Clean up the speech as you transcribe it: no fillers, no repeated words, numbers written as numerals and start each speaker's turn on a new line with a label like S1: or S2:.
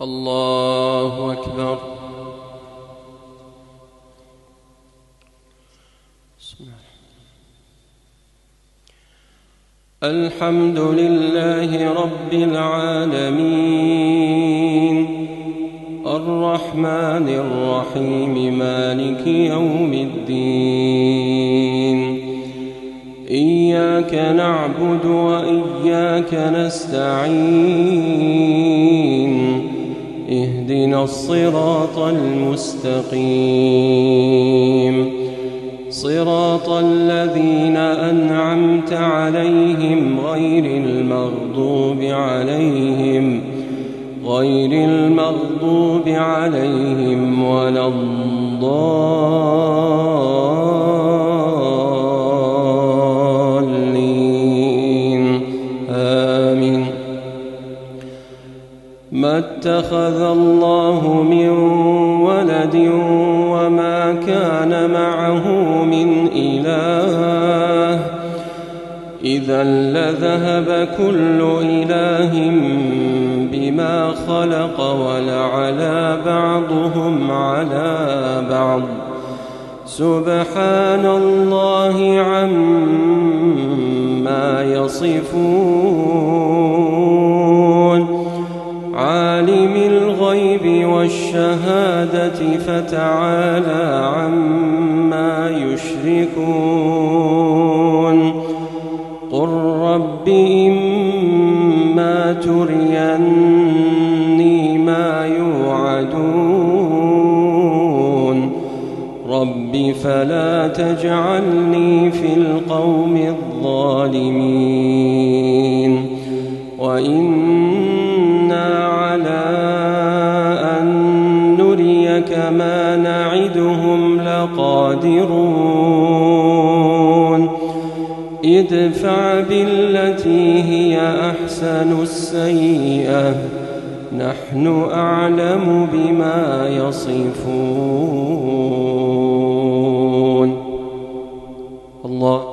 S1: الله أكبر. الحمد لله رب العالمين الرحمن الرحيم مالك يوم الدين. إياك نعبد وإياك نستعين. اهدنا الصراط المستقيم صراط الذين أنعمت عليهم غير المغضوب عليهم ولا الضالين. آمين. ما اتخذ الله من ولد وما كان معه من إله إذا لذهب كل إله بما خلق ولعلى بعضهم على بعض سبحان الله عما يصفون. عالم الغيب والشهادة فتعالى عما يشركون. قل رب إما تريني ما يوعدون رب فلا تجعلني في القوم الظالمين. وإنا على أن نريك ما نعدهم لقادرون. ادفع بالتي هي أحسن السيئة نحن أعلم بما يصفون. الله